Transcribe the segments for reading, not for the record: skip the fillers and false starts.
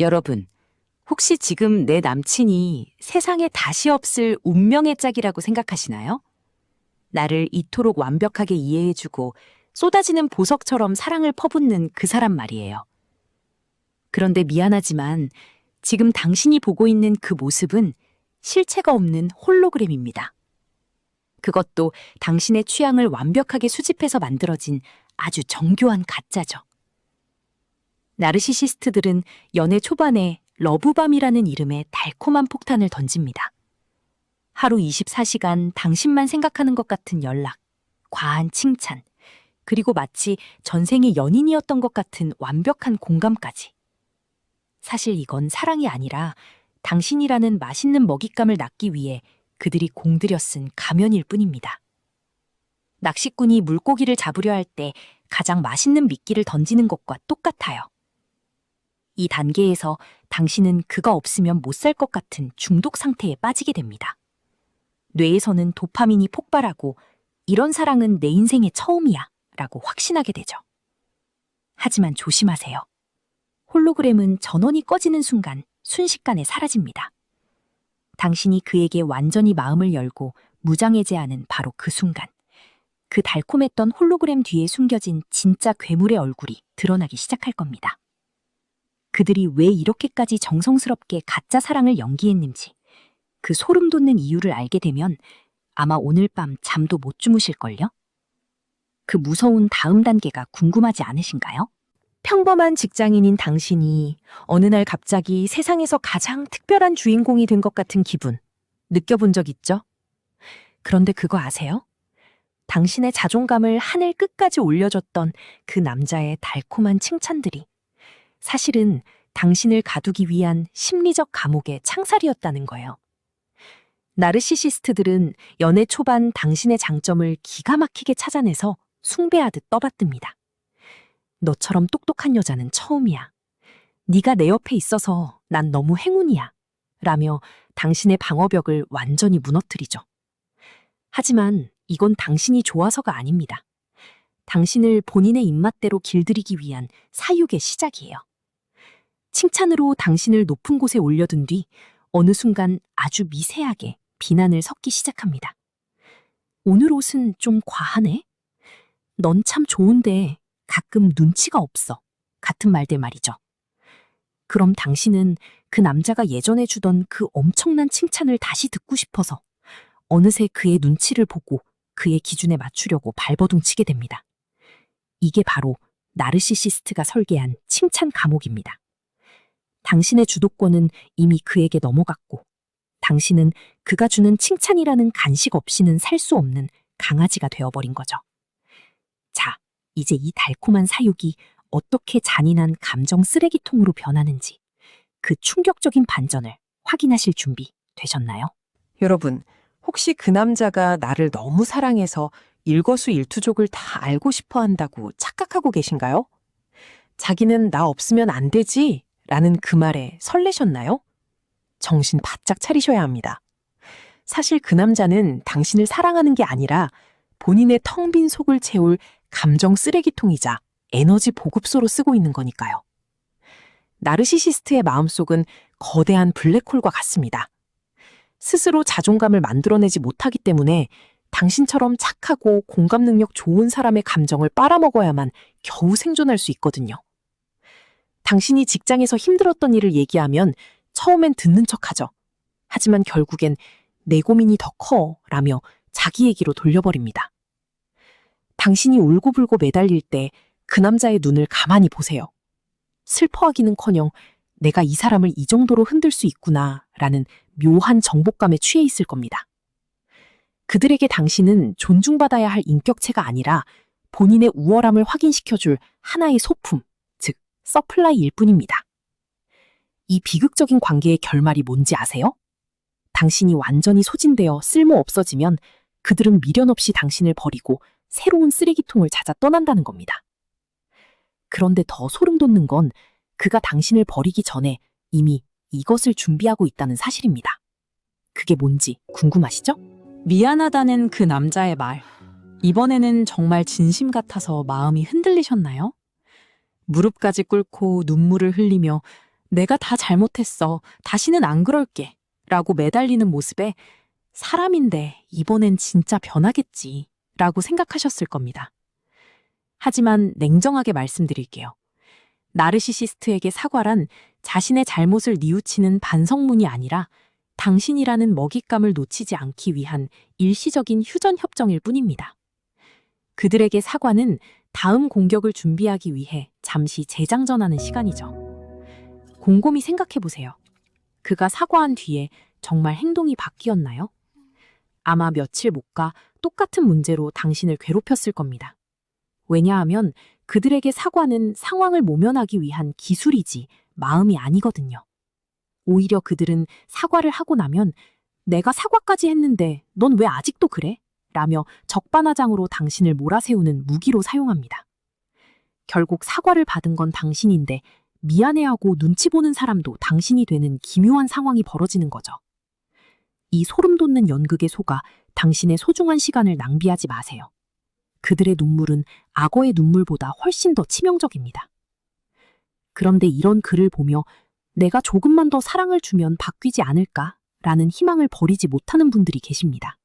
여러분, 혹시 지금 내 남친이 세상에 다시 없을 운명의 짝이라고 생각하시나요? 나를 이토록 완벽하게 이해해주고 쏟아지는 보석처럼 사랑을 퍼붓는 그 사람 말이에요. 그런데 미안하지만 지금 당신이 보고 있는 그 모습은 실체가 없는 홀로그램입니다. 그것도 당신의 취향을 완벽하게 수집해서 만들어진 아주 정교한 가짜죠. 나르시시스트들은 연애 초반에 러브밤이라는 이름의 달콤한 폭탄을 던집니다. 하루 24시간 당신만 생각하는 것 같은 연락, 과한 칭찬, 그리고 마치 전생의 연인이었던 것 같은 완벽한 공감까지. 사실 이건 사랑이 아니라 당신이라는 맛있는 먹잇감을 낳기 위해 그들이 공들여 쓴 가면일 뿐입니다. 낚시꾼이 물고기를 잡으려 할 때 가장 맛있는 미끼를 던지는 것과 똑같아요. 이 단계에서 당신은 그가 없으면 못 살 것 같은 중독 상태에 빠지게 됩니다. 뇌에서는 도파민이 폭발하고 이런 사랑은 내 인생의 처음이야 라고 확신하게 되죠. 하지만 조심하세요. 홀로그램은 전원이 꺼지는 순간 순식간에 사라집니다. 당신이 그에게 완전히 마음을 열고 무장해제하는 바로 그 순간, 그 달콤했던 홀로그램 뒤에 숨겨진 진짜 괴물의 얼굴이 드러나기 시작할 겁니다. 그들이 왜 이렇게까지 정성스럽게 가짜 사랑을 연기했는지, 그 소름 돋는 이유를 알게 되면 아마 오늘 밤 잠도 못 주무실걸요? 그 무서운 다음 단계가 궁금하지 않으신가요? 평범한 직장인인 당신이 어느 날 갑자기 세상에서 가장 특별한 주인공이 된 것 같은 기분, 느껴본 적 있죠? 그런데 그거 아세요? 당신의 자존감을 하늘 끝까지 올려줬던 그 남자의 달콤한 칭찬들이 사실은 당신을 가두기 위한 심리적 감옥의 창살이었다는 거예요. 나르시시스트들은 연애 초반 당신의 장점을 기가 막히게 찾아내서 숭배하듯 떠받듭니다. 너처럼 똑똑한 여자는 처음이야. 네가 내 옆에 있어서 난 너무 행운이야. 라며 당신의 방어벽을 완전히 무너뜨리죠. 하지만 이건 당신이 좋아서가 아닙니다. 당신을 본인의 입맛대로 길들이기 위한 사육의 시작이에요. 칭찬으로 당신을 높은 곳에 올려둔 뒤 어느 순간 아주 미세하게 비난을 섞기 시작합니다. 오늘 옷은 좀 과하네? 넌 참 좋은데 가끔 눈치가 없어. 같은 말들 말이죠. 그럼 당신은 그 남자가 예전에 주던 그 엄청난 칭찬을 다시 듣고 싶어서 어느새 그의 눈치를 보고 그의 기준에 맞추려고 발버둥치게 됩니다. 이게 바로 나르시시스트가 설계한 칭찬 감옥입니다. 당신의 주도권은 이미 그에게 넘어갔고 당신은 그가 주는 칭찬이라는 간식 없이는 살 수 없는 강아지가 되어버린 거죠. 자, 이제 이 달콤한 사육이 어떻게 잔인한 감정 쓰레기통으로 변하는지 그 충격적인 반전을 확인하실 준비 되셨나요? 여러분, 혹시 그 남자가 나를 너무 사랑해서 일거수일투족을 다 알고 싶어 한다고 착각하고 계신가요? 자기는 나 없으면 안 되지? 라는 그 말에 설레셨나요? 정신 바짝 차리셔야 합니다. 사실 그 남자는 당신을 사랑하는 게 아니라 본인의 텅 빈 속을 채울 감정 쓰레기통이자 에너지 보급소로 쓰고 있는 거니까요. 나르시시스트의 마음속은 거대한 블랙홀과 같습니다. 스스로 자존감을 만들어내지 못하기 때문에 당신처럼 착하고 공감 능력 좋은 사람의 감정을 빨아먹어야만 겨우 생존할 수 있거든요. 당신이 직장에서 힘들었던 일을 얘기하면 처음엔 듣는 척하죠. 하지만 결국엔 내 고민이 더 커 라며 자기 얘기로 돌려버립니다. 당신이 울고불고 매달릴 때 그 남자의 눈을 가만히 보세요. 슬퍼하기는커녕 내가 이 사람을 이 정도로 흔들 수 있구나 라는 묘한 정복감에 취해 있을 겁니다. 그들에게 당신은 존중받아야 할 인격체가 아니라 본인의 우월함을 확인시켜줄 하나의 소품, 즉 서플라이일 뿐입니다. 이 비극적인 관계의 결말이 뭔지 아세요? 당신이 완전히 소진되어 쓸모 없어지면 그들은 미련 없이 당신을 버리고 새로운 쓰레기통을 찾아 떠난다는 겁니다. 그런데 더 소름 돋는 건 그가 당신을 버리기 전에 이미 이것을 준비하고 있다는 사실입니다. 그게 뭔지 궁금하시죠? 미안하다는 그 남자의 말. 이번에는 정말 진심 같아서 마음이 흔들리셨나요? 무릎까지 꿇고 눈물을 흘리며 내가 다 잘못했어. 다시는 안 그럴게. 라고 매달리는 모습에 사람인데 이번엔 진짜 변하겠지. 라고 생각하셨을 겁니다. 하지만 냉정하게 말씀드릴게요. 나르시시스트에게 사과란 자신의 잘못을 뉘우치는 반성문이 아니라 당신이라는 먹잇감을 놓치지 않기 위한 일시적인 휴전협정일 뿐입니다. 그들에게 사과는 다음 공격을 준비하기 위해 잠시 재장전하는 시간이죠. 곰곰이 생각해 보세요. 그가 사과한 뒤에 정말 행동이 바뀌었나요? 아마 며칠 못 가 똑같은 문제로 당신을 괴롭혔을 겁니다. 왜냐하면 그들에게 사과는 상황을 모면하기 위한 기술이지 마음이 아니거든요. 오히려 그들은 사과를 하고 나면 내가 사과까지 했는데 넌 왜 아직도 그래? 라며 적반하장으로 당신을 몰아세우는 무기로 사용합니다. 결국 사과를 받은 건 당신인데 미안해하고 눈치 보는 사람도 당신이 되는 기묘한 상황이 벌어지는 거죠. 이 소름 돋는 연극에 속아 당신의 소중한 시간을 낭비하지 마세요. 그들의 눈물은 악어의 눈물보다 훨씬 더 치명적입니다. 그런데 이런 글을 보며 내가 조금만 더 사랑을 주면 바뀌지 않을까라는 희망을 버리지 못하는 분들이 계십니다.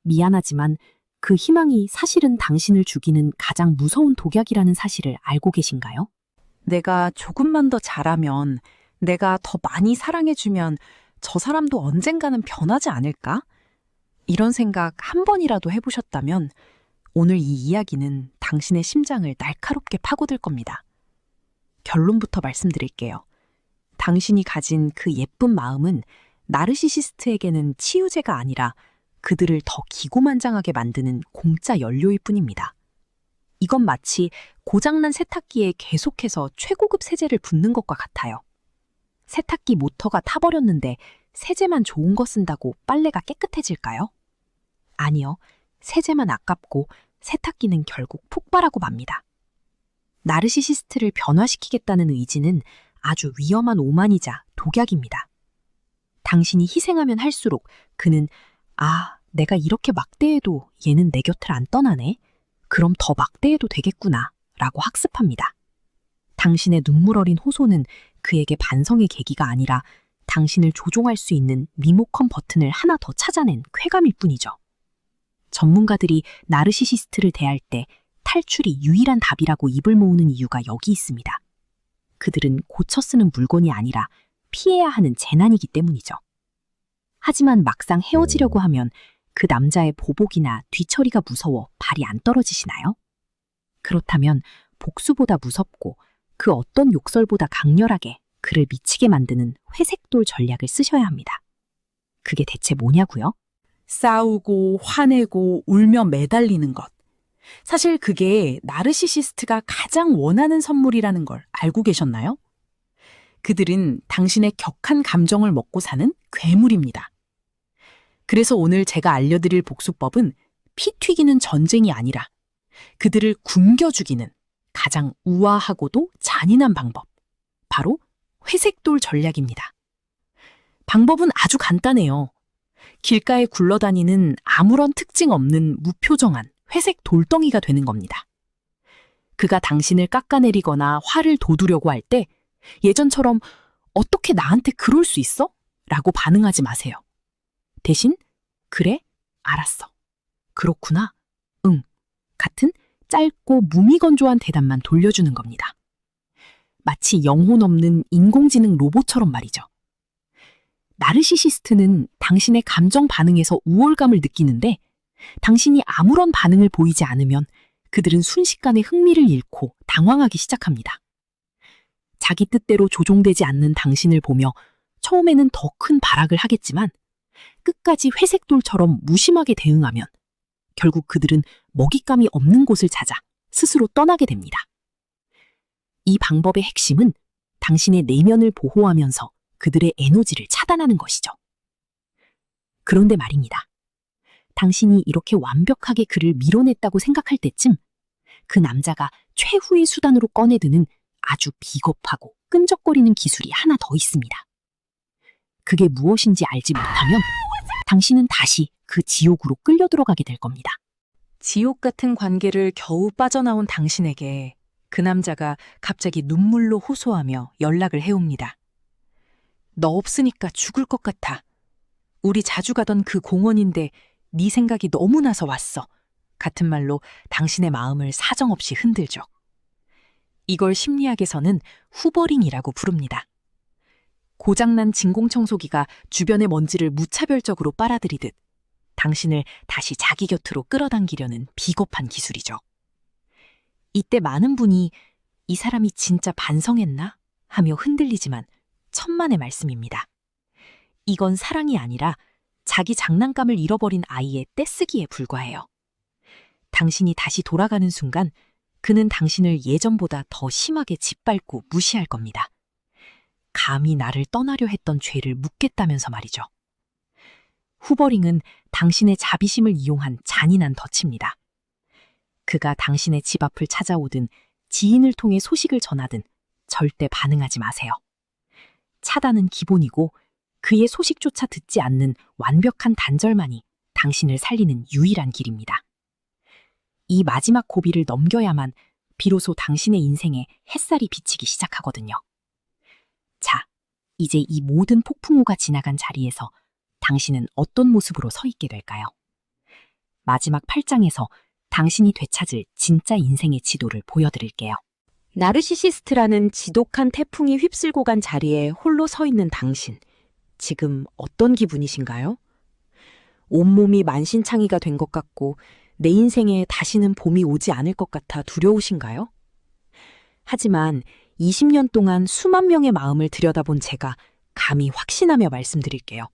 미안하지만 그 희망이 사실은 당신을 죽이는 가장 무서운 독약이라는 사실을 알고 계신가요? 내가 조금만 더 잘하면, 내가 더 많이 사랑해주면 저 사람도 언젠가는 변하지 않을까? 이런 생각 한 번이라도 해보셨다면 오늘 이 이야기는 당신의 심장을 날카롭게 파고들 겁니다. 결론부터 말씀드릴게요. 당신이 가진 그 예쁜 마음은 나르시시스트에게는 치유제가 아니라 그들을 더 기고만장하게 만드는 공짜 연료일 뿐입니다. 이건 마치 고장난 세탁기에 계속해서 최고급 세제를 붓는 것과 같아요. 세탁기 모터가 타버렸는데 세제만 좋은 거 쓴다고 빨래가 깨끗해질까요? 아니요. 세제만 아깝고 세탁기는 결국 폭발하고 맙니다. 나르시시스트를 변화시키겠다는 의지는 아주 위험한 오만이자 독약입니다. 당신이 희생하면 할수록 그는 내가 이렇게 막대해도 얘는 내 곁을 안 떠나네. 그럼 더 막대해도 되겠구나 라고 학습합니다. 당신의 눈물 어린 호소는 그에게 반성의 계기가 아니라 당신을 조종할 수 있는 리모컨 버튼을 하나 더 찾아낸 쾌감일 뿐이죠. 전문가들이 나르시시스트를 대할 때 탈출이 유일한 답이라고 입을 모으는 이유가 여기 있습니다. 그들은 고쳐 쓰는 물건이 아니라 피해야 하는 재난이기 때문이죠. 하지만 막상 헤어지려고 하면 그 남자의 보복이나 뒤처리가 무서워 발이 안 떨어지시나요? 그렇다면 복수보다 무섭고 그 어떤 욕설보다 강렬하게 그를 미치게 만드는 회색돌 전략을 쓰셔야 합니다. 그게 대체 뭐냐고요? 싸우고 화내고 울며 매달리는 것. 사실 그게 나르시시스트가 가장 원하는 선물이라는 걸 알고 계셨나요? 그들은 당신의 격한 감정을 먹고 사는 괴물입니다. 그래서 오늘 제가 알려드릴 복수법은 피 튀기는 전쟁이 아니라 그들을 굶겨 죽이는 가장 우아하고도 잔인한 방법. 바로 회색돌 전략입니다. 방법은 아주 간단해요. 길가에 굴러다니는 아무런 특징 없는 무표정한 회색 돌덩이가 되는 겁니다. 그가 당신을 깎아내리거나 화를 돋우려고 할 때 예전처럼 어떻게 나한테 그럴 수 있어? 라고 반응하지 마세요. 대신 그래? 알았어. 그렇구나. 응. 같은 짧고 무미건조한 대답만 돌려주는 겁니다. 마치 영혼 없는 인공지능 로봇처럼 말이죠. 나르시시스트는 당신의 감정 반응에서 우월감을 느끼는데 당신이 아무런 반응을 보이지 않으면 그들은 순식간에 흥미를 잃고 당황하기 시작합니다. 자기 뜻대로 조종되지 않는 당신을 보며 처음에는 더 큰 발악을 하겠지만 끝까지 회색돌처럼 무심하게 대응하면 결국 그들은 먹잇감이 없는 곳을 찾아 스스로 떠나게 됩니다. 이 방법의 핵심은 당신의 내면을 보호하면서 그들의 에너지를 차단하는 것이죠. 그런데 말입니다. 당신이 이렇게 완벽하게 그를 밀어냈다고 생각할 때쯤 그 남자가 최후의 수단으로 꺼내드는 아주 비겁하고 끈적거리는 기술이 하나 더 있습니다. 그게 무엇인지 알지 못하면 당신은 다시 그 지옥으로 끌려 들어가게 될 겁니다. 지옥 같은 관계를 겨우 빠져나온 당신에게 그 남자가 갑자기 눈물로 호소하며 연락을 해옵니다. 너 없으니까 죽을 것 같아. 우리 자주 가던 그 공원인데 네 생각이 너무 나서 왔어. 같은 말로 당신의 마음을 사정없이 흔들죠. 이걸 심리학에서는 후버링이라고 부릅니다. 고장난 진공청소기가 주변의 먼지를 무차별적으로 빨아들이듯 당신을 다시 자기 곁으로 끌어당기려는 비겁한 기술이죠. 이때 많은 분이 이 사람이 진짜 반성했나? 하며 흔들리지만 천만의 말씀입니다. 이건 사랑이 아니라 자기 장난감을 잃어버린 아이의 떼쓰기에 불과해요. 당신이 다시 돌아가는 순간 그는 당신을 예전보다 더 심하게 짓밟고 무시할 겁니다. 감히 나를 떠나려 했던 죄를 묻겠다면서 말이죠. 후버링은 당신의 자비심을 이용한 잔인한 덫입니다. 그가 당신의 집 앞을 찾아오든 지인을 통해 소식을 전하든 절대 반응하지 마세요. 차단은 기본이고 그의 소식조차 듣지 않는 완벽한 단절만이 당신을 살리는 유일한 길입니다. 이 마지막 고비를 넘겨야만 비로소 당신의 인생에 햇살이 비치기 시작하거든요. 자, 이제 이 모든 폭풍우가 지나간 자리에서 당신은 어떤 모습으로 서 있게 될까요? 마지막 8장에서 당신이 되찾을 진짜 인생의 지도를 보여드릴게요. 나르시시스트라는 지독한 태풍이 휩쓸고 간 자리에 홀로 서 있는 당신. 지금 어떤 기분이신가요? 온몸이 만신창이가 된 것 같고 내 인생에 다시는 봄이 오지 않을 것 같아 두려우신가요? 하지만 20년 동안 수만 명의 마음을 들여다본 제가 감히 확신하며 말씀드릴게요.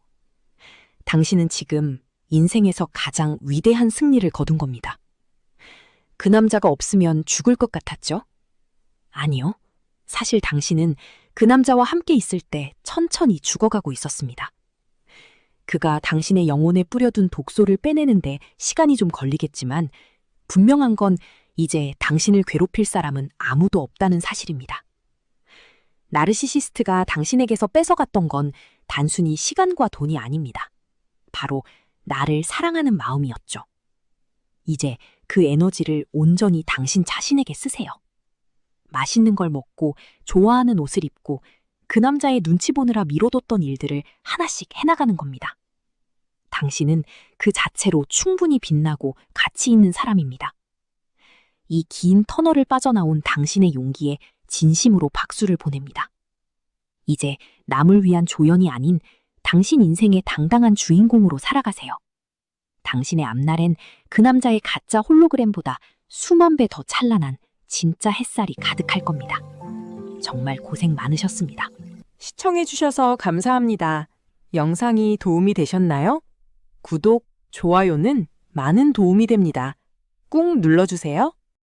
당신은 지금 인생에서 가장 위대한 승리를 거둔 겁니다. 그 남자가 없으면 죽을 것 같았죠? 아니요. 사실 당신은 그 남자와 함께 있을 때 천천히 죽어가고 있었습니다. 그가 당신의 영혼에 뿌려둔 독소를 빼내는데 시간이 좀 걸리겠지만 분명한 건 이제 당신을 괴롭힐 사람은 아무도 없다는 사실입니다. 나르시시스트가 당신에게서 뺏어갔던 건 단순히 시간과 돈이 아닙니다. 바로 나를 사랑하는 마음이었죠. 이제 그 에너지를 온전히 당신 자신에게 쓰세요. 맛있는 걸 먹고 좋아하는 옷을 입고 그 남자의 눈치 보느라 미뤄뒀던 일들을 하나씩 해나가는 겁니다. 당신은 그 자체로 충분히 빛나고 가치 있는 사람입니다. 이 긴 터널을 빠져나온 당신의 용기에 진심으로 박수를 보냅니다. 이제 남을 위한 조연이 아닌 당신 인생의 당당한 주인공으로 살아가세요. 당신의 앞날엔 그 남자의 가짜 홀로그램보다 수만 배 더 찬란한 진짜 햇살이 가득할 겁니다. 정말 고생 많으셨습니다. 시청해주셔서 감사합니다. 영상이 도움이 되셨나요? 구독, 좋아요는 많은 도움이 됩니다. 꾹 눌러주세요.